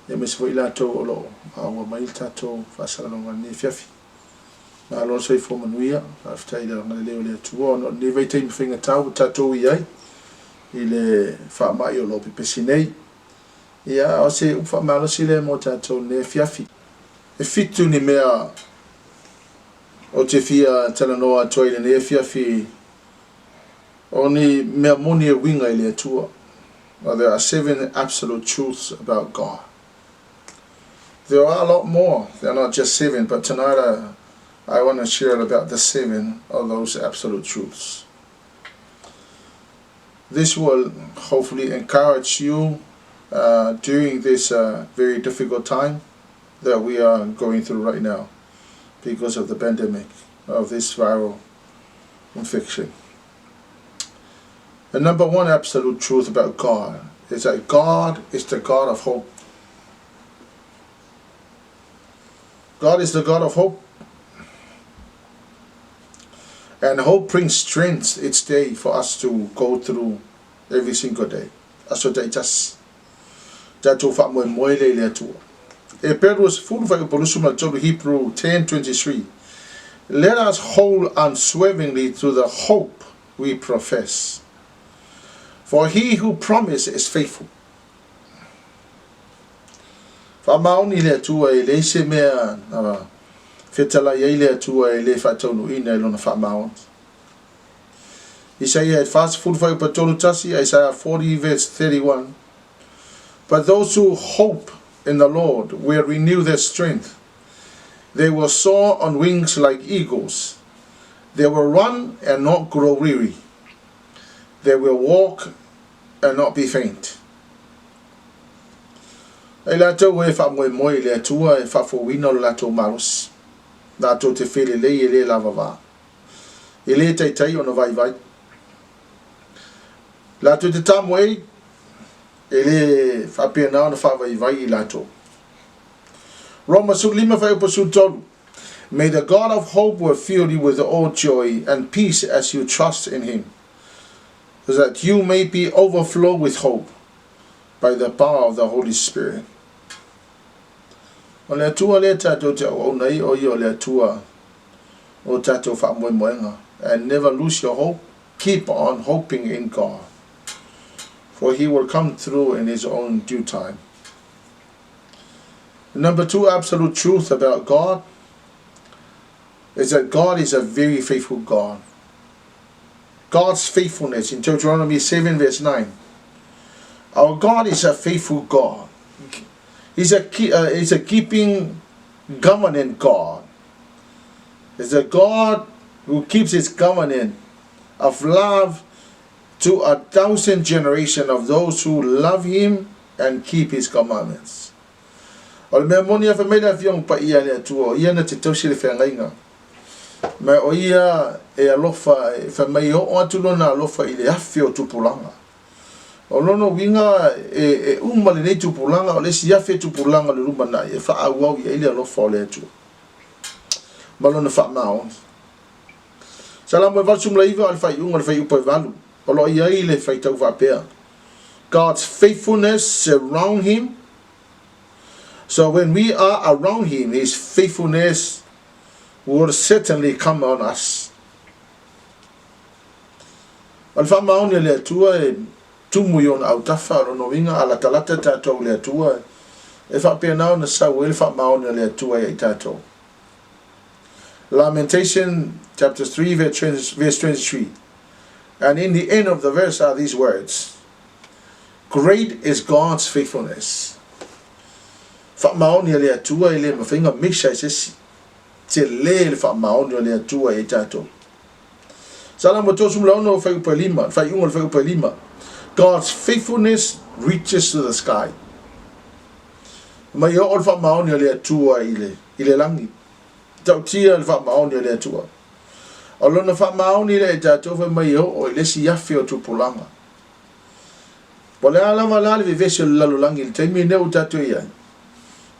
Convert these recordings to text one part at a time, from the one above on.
e me se ila to lo awa mai tato fasalonga ni fiafi na lo sei fo manuia after ila ngale le tuo no ni vai time finga tau tato iai ile fa mai o lo pesinei ia o se u fa malo sile mo tato ne fiafi e fitu ni mea o te fia talanoa toile ne fiafi only mea moni e winga ile tua. Well, there are 7 absolute truths about God. There are a lot more. They're not just 7, but tonight I want to share about the 7 of those absolute truths. This will hopefully encourage you during this very difficult time that we are going through right now because of the pandemic of this viral infection. The number 1 absolute truth about God is that God is the God of hope. God is the God of hope. And hope brings strength each day for us to go through every single day. That's what I just EPERU is full of Hebrew 10:23. Let us hold unswervingly to the hope we profess. For he who promised is faithful. Whamaoni le atua e le se mea whetala i le atua e le whataunu ina ilona whamaoni. ISAIA at fast full whai patonu tasi, Isaiah 40 verse 31. But those who hope in the Lord will renew their strength. They will soar on wings like eagles. They will run and not grow weary. They will walk and not be faint. E la tau e wha moe moe le atua e wha fowina la tau maros. La tau te whele le e le lava wā. E le tai tai o na vai vai. La tau te tamu e le wha pia nao na wha vai vai I la tau. Roma su lima wha upa su tolu. May the God of hope will fill you with all joy and peace as you trust in him, so that you may be overflow with hope by the power of the Holy Spirit. O le atua le tatou te au nei o I o le atua o tatou wha moe moenga. And never lose your hope. Keep on hoping in God, for he will come through in his own due time. The number 2 absolute truth about God is that God is a very faithful God. God's faithfulness in Deuteronomy 7 verse 9. Our God is a faithful God. He's a keeping, governing God. He's a God who keeps his covenant of love to 1,000 generations of those who love him and keep his commandments. O le mea moni a whameira whiong pa ia le atua, ia na te tausi le whengainga. Me o ia e alofa, e whamai o atulo na alofa I le afi o tupulanga. O lono winga e umale nei tupulanga, o le si afi tupulanga le rumana, e wha au I le alofa o le atua. Malona wha mao. Salamo e valsum laiva al whai unga le whai upa valu. O lo ia I le whai tau whapea. God's faithfulness surround him. So when we are around him, his faithfulness will certainly come on us. Al wha maoni le atua e tumu yon au tafa rono winga ala talata tatou le atua e wha pia nao na sau ele wha maoni le atua e tatou. Lamentation chapter 3 verse 23. And in the end of the verse are these words. Great is God's faithfulness. Wha maoni le atua e le mawhinga misha sesi. Te le wha maoni le atua e tatou. Salamo tosum launo whai upa lima, whai unga whai upa lima. God's faithfulness reaches to the sky. Mai o wha maoni le atua I le langi. Tau tia le wha maoni le atua. O lona wha maoni le tatou wha mai o le si yafi o tupulanga. Po le alama lale vi vesi o le lalulangi le taimi neu tatou iai.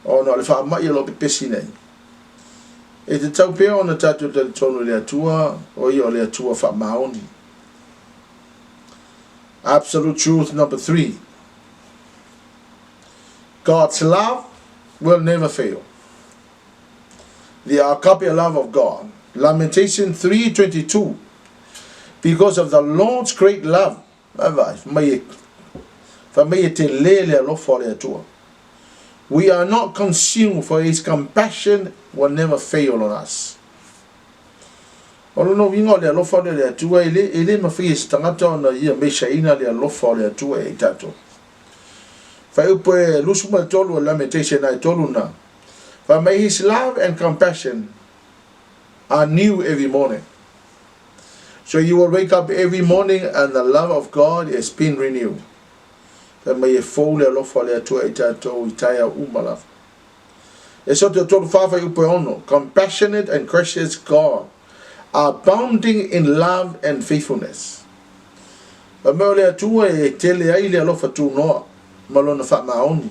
O no le wha mai o lo pepesi nei. E te tau pea o na tatou te tonu le atua o I o le atua wha maoni. Absolute truth number 3 God's love will never fail. The agape love of God. Lamentation 3:22. Because of the Lord's great love. We are not consumed, for his compassion will never fail on us. Olo wingo le lo fa le tua ele ma fi stangata na ia me shaina le lo fa le tua e tato. Fa upo lusuma tolu lamentation I tolu na. Fa may his love and compassion are new every morning. So you will wake up every morning and the love of God has been renewed. Fa may fo le lo fa le tua e tato itaya umala. ESOTO tolu fa upo ono, compassionate and gracious God, abounding in love and faithfulness. Malona fa maoni.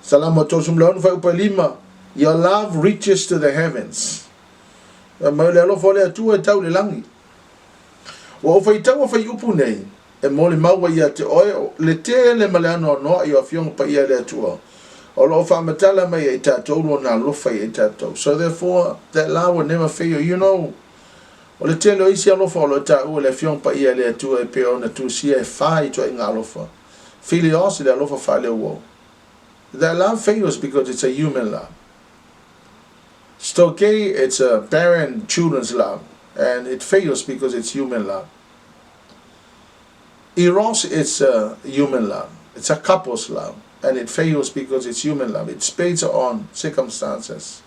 Salamo tosum leon fa upalima. Your love reaches to the heavens. Malona lo fole tua tau le langi. Wa fa itau fa upu nei. E mole maua ia te oe le te le malano no ia fiong pa ia le tua. So therefore, that love will never fail. You know, o tell you isi alofa o le tau le fiong pa ia le tu e pe ona tu si e fai to inga alofa. Philios le alofa fa le wo. That love fails because it's a human love. Stoke, it's a parent children's love, and it fails because it's human love. Eros, it's a human love. It's a couple's love. And it fails because it's human love. It's based on circumstances.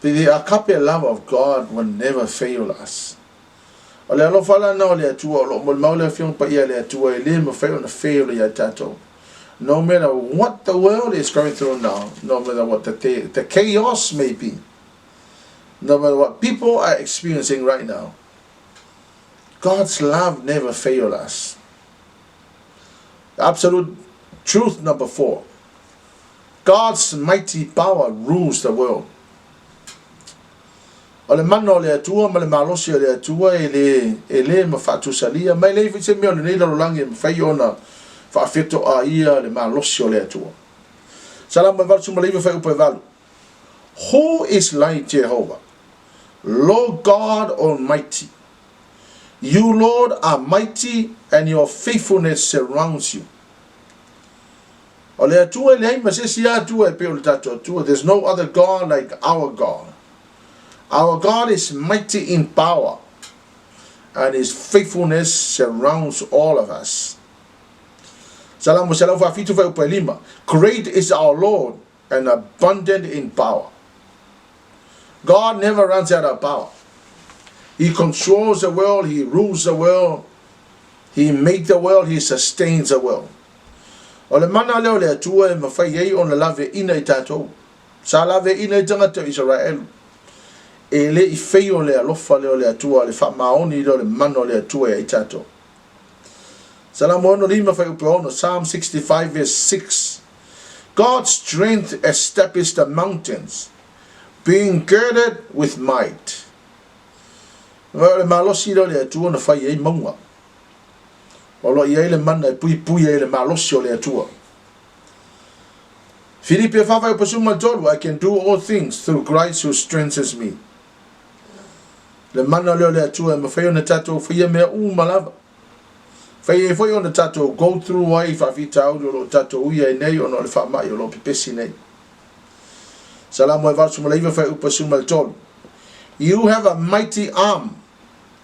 The agape love of God will never fail us. No matter what the world is going through now, no matter what the chaos may be, no matter what people are experiencing right now, God's love never fails us. Absolute truth number 4. God's mighty power rules the world. Ole mano le atua ma le malosi le atua ele ma fatu salia mai le fitse me ole nei lo langi ma fai ona fa fito a ia le malosi le atua. Salamo va su malive fai upo valu. Who is like Jehovah? Lord God Almighty. You, Lord, are mighty, and your faithfulness surrounds you. There's no other God like our God. Our God is mighty in power, and his faithfulness surrounds all of us. Great is our Lord and abundant in power. God never runs out of power. He controls the world, he rules the world, he makes the world, he sustains the world. Ole mana leo le atua e mawhai ei o na lave ina I tātou. Sa lave ina I tangata Israel. E le I whai o le alofa leo le atua le wha maoni leo le mano le atua I tātou. Salamo ono lima whai upe ono, Psalm 65 verse 6. God's strength established the mountains, being girded with might. Le malosi leo le atua na whai ei maunga. Olo ia le mana pui le malosi o le atua. Filipi fa pasuma tolu, I can do all things through Christ who strengthens me. Le mana le atua ma fai ona tato fai me malava. Fai ona tato go through wai fa fita o lo tato ia nei ona le fa mai o lo pipesi nei. Salamo e vasuma leiva fai pasuma tolu. You have a mighty arm,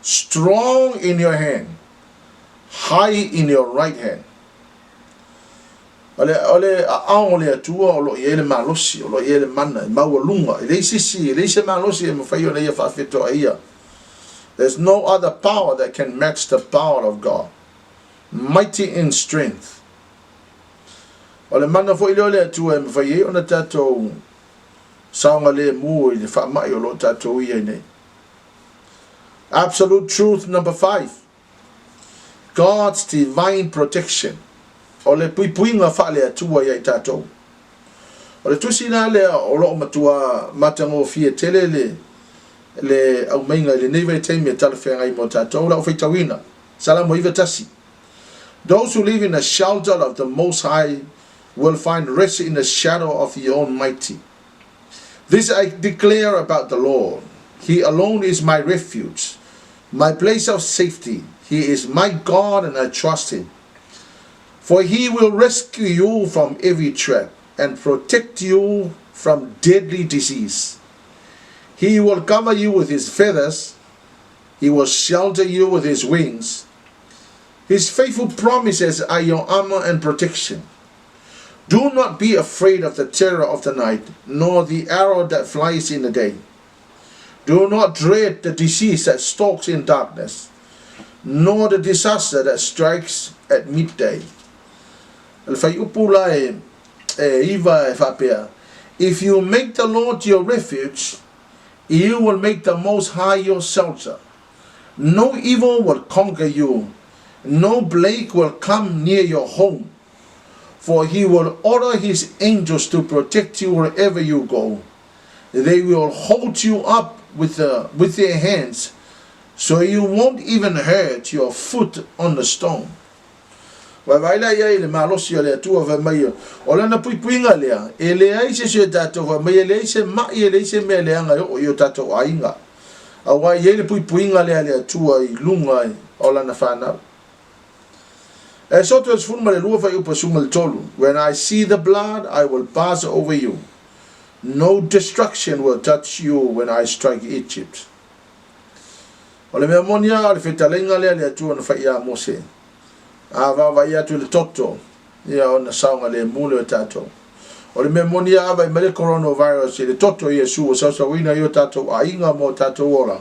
strong in your hand, high in your right hand. Ole aole atua o lo ele malosi o lo ele mana maua lunga ele sisi ele se malosi e mafai ona ia fafeto ia. There's no other power that can match the power of God. Mighty in strength. Ole mana fo ile ole atua e mafai ona tato saunga le mu i le fa mai o lo tato ia nei. Absolute truth number 5. God's divine protection. O le puipuinga fa le atua ia I tātou. O le tusina le o lo matua matango fie tele le au mainga le neve teimi e talawhenga I mo tātou la o whaitawina. Salamo iwa tasi. Those who live in the shelter of the Most High will find rest in the shadow of the Almighty. This I declare about the Lord. He alone is my refuge, my place of safety. He is my God, and I trust him. For he will rescue you from every trap and protect you from deadly disease. He will cover you with his feathers. He will shelter you with his wings. His faithful promises are your armor and protection. Do not be afraid of the terror of the night, nor the arrow that flies in the day. Do not dread the disease that stalks in darkness, nor the disaster that strikes at midday. If you make the Lord your refuge, you will make the Most High your shelter. No evil will conquer you, no plague will come near your home. For he will order his angels to protect you wherever you go. They will hold you up with their hands, so you won't even hurt your foot on the stone. Wawaila ia ile malosi ile tua va mai ola na puipuinga lea ele ai se tato va mai ele se mai ele se me le anga yo tato ainga awa ile puipuinga le tua I lunga ola na fana ESOTO is full male lua fa upa sumal tolu. When I see the blood, I will pass over you. No destruction will touch you when I strike Egypt. Ole me monia al fetalenga le tua na fa ia Mose. Ava va ia tu le toto. Ia ona saunga le mule tato. Ole me monia ava me le coronavirus le toto Yesu sa sa wina yo tato ainga mo tato ora.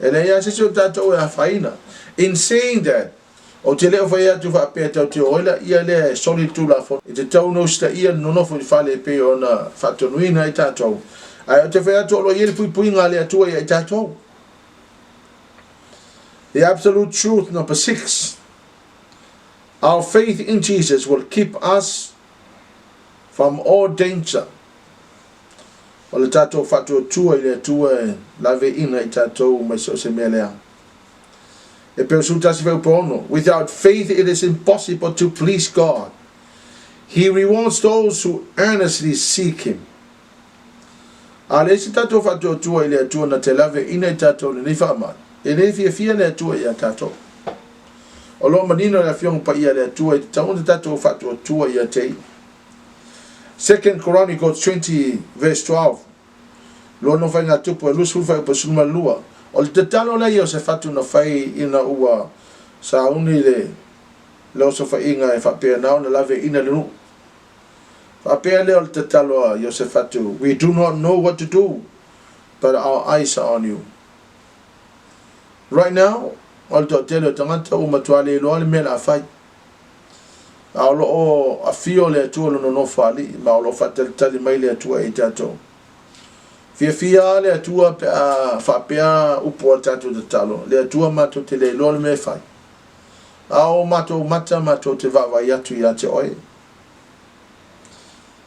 Ele ia se tato ia faina. In saying that, o te leo whai atu wha apea tau te oila, ia lea soli tūla fo. I te tau no sta ia nonofo I whale pe o na whatonuina I tātou. Ai o te whai atu alo ieri pui ngā lea tua I tātou. The absolute truth, number 6. Our faith in Jesus will keep us from all danger. O le tātou whatua tua I lea tua lave ina I tātou mai so se mea lea. Without faith it is impossible to please God. He rewards those who earnestly seek him. Ale se tatou fatou tua ile tua na te lave ina tatou ni fama. Ele fia le tua ia tatou. O lo manino la fiong pa ia le tua I tau na tatou fatou tua ia te. 2 Chronicles 20 verse 12. Lo no fai ngā tupu e lusu fai pa suma lua. O te talo la ia se fatu na fai ina ua sa uni le o se fai inga e whapea nao na lave ina le nu. Whapea le o te talo a ia se fatu. We do not know what to do, but our eyes are on you. Right now, o te telo tangata o matuale loa le mea la fai. A lo o a fio le atua lo no fali, ma o lo fatel tali mai le atua e tato. Fia le atua pe a whapea upo tatu te talo. Le atua mato te le loa le me fai. Ao mato mata mato te wawa yatu ya te oe.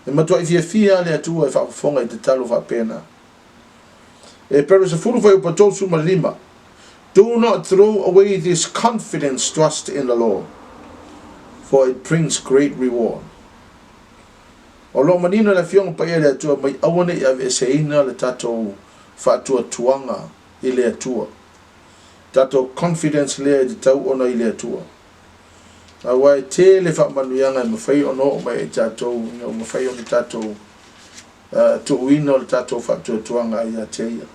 E mato I fia le atua e whafonga I te talo whapea na. EPERU se furu vai upo tōsu ma lima. Do not throw away this confidence trust in the Lord, for it brings great reward. O lo manino la fiong pa ia le atua mai awane I ave se ina le tatou whaatua tuanga I le atua. Tatou confidence lea I tau ona I le atua. A wai te le whaamanuianga I mawhai ono mai I tatou, mawhai ono tatou tuuina o le tatou whaatua tuanga I a te ia.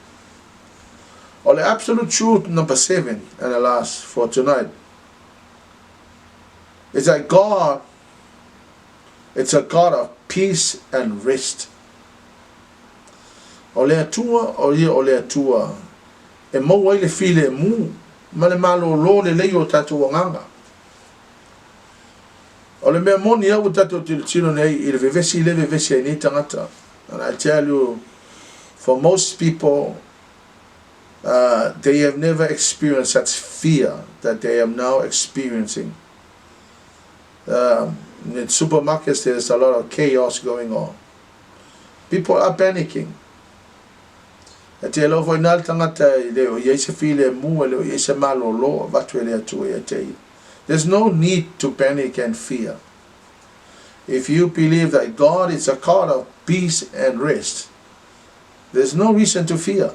O le absolute truth number 7 and the last for tonight is that God, it's a God of peace and rest. O le atua, o le atua, e mau ai le file mu, ma le malo lo le lei o tatou wanganga. O le mea moni au tatou tino nei, I le vevesi ai ni tangata. And I tell you, for most people, they have never experienced such fear that they are now experiencing. In supermarkets, there's a lot of chaos going on. People are panicking. E te alo foi nal tangata I leo, I se file mu, leo I se malo lo, vatu ele atu e te. There's no need to panic and fear. If you believe that God is a God of peace and rest, there's no reason to fear.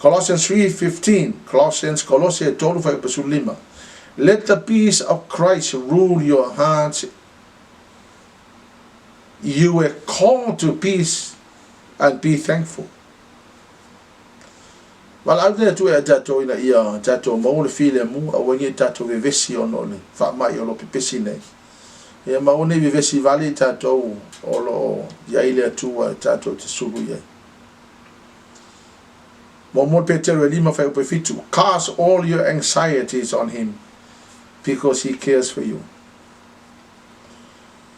Colossians 3:15, Kolosse 12:5. Let the peace of Christ rule your hearts. You were called to peace and be thankful. Well, out there to a tato in a year, tato, maun feel mu, a when you tato vivesi on only, fat my yolo pipesine. Yeah, mauni vivesi valley tato, olo, yaile to a tato to Suluape. Momon Peter Lima Fitu, cast all your anxieties on him because he cares for you.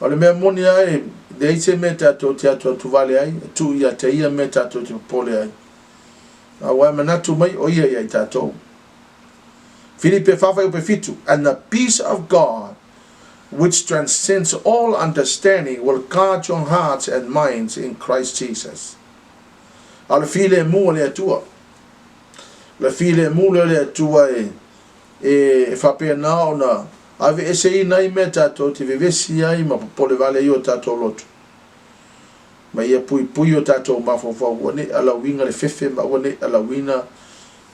Or the memonia, they say metato teatro to valley, two yatia metato to pole. Awamenatu mai oye tato. Philippi 5:5, and the peace of God, which transcends all understanding, will guard your hearts and minds in Christ Jesus. Al file mu le tua. Le file mu le tua e fa pena ona. Ave ese nai metato ti vivesi ai ma pole vale yo tato lotu. Ma ia pui o tatou mafofo wane ala winga le fefe ma wane ala wina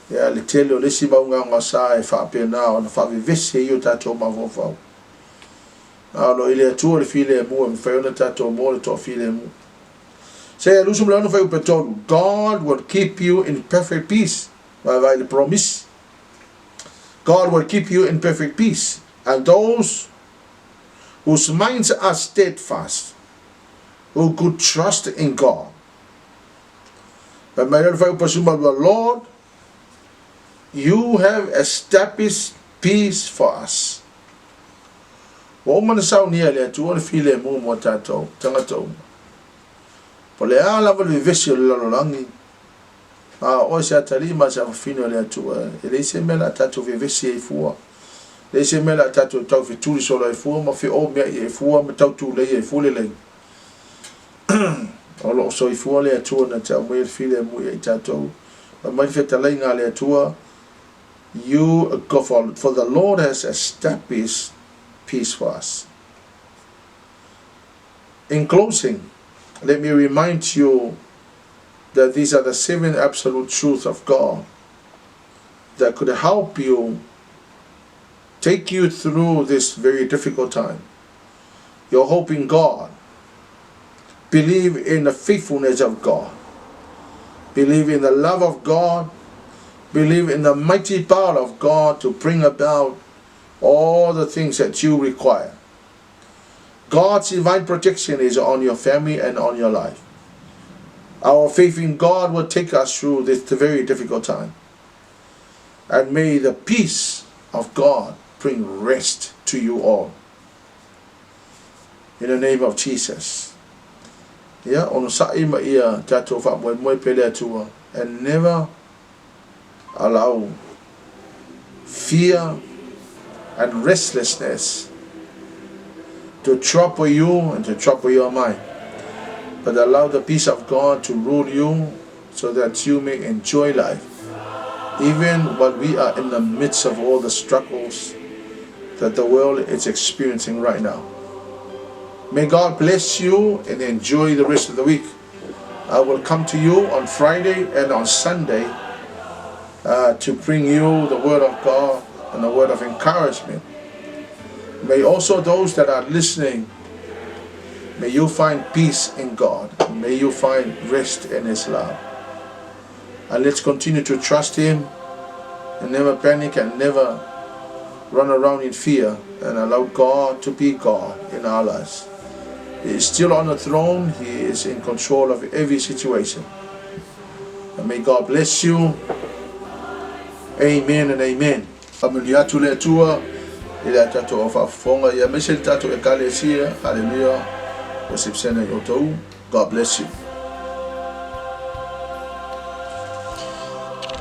ya le tele o le si maunga ngasa e fa pena ona fa vivese o tatou mafofo alo ile atu le file mu e fa ona tatou mo le to file mu se lusum la no fa petolu. God will keep you in perfect peace. Vai le promise. God will keep you in perfect peace, and those whose minds are steadfast, who could trust in God. But my Lord, you have established peace for us. Woman sao nia le tu file mu mo tato tangato. Pole ala vo vivesi lo langi. O se atalima sa fino le tu ele se mela tato vivesi e fua. Le se mela tato tau fituli solo e fua ma fi o me e fua ma tau tu le e fule le. Olo so i fua le tu na tau me file mu e tato. Ma mai feta le nga le tu. You go for the Lord has established peace for us. In closing, let me remind you that these are the 7 absolute truths of God that could help you, take you through this very difficult time. Your hope in God. Believe in the faithfulness of God. Believe in the love of God. Believe in the mighty power of God to bring about all the things that you require. God's divine protection is on your family and on your life. Our faith in God will take us through this very difficult time. And may the peace of God bring rest to you all. In the name of Jesus. Yeah, on sa'ima ia tato fa mo pele atua, and never allow fear and restlessness to trouble you and to trouble your mind, but allow the peace of God to rule you so that you may enjoy life, even while we are in the midst of all the struggles that the world is experiencing right now. May God bless you and enjoy the rest of the week. I will come to you on Friday and on Sunday to bring you the word of God and the word of encouragement. May also those that are listening, may you find peace in God. May you find rest in His love. And let's continue to trust Him and never panic and never run around in fear, and allow God to be God in our lives. He is still on the throne. He is in control of every situation. And may God bless you. Amen and amen. Familia tu le tua ila tato ofa fonga ya mesel tato ekalesia. Hallelujah. Wasipsena yotou. God bless you.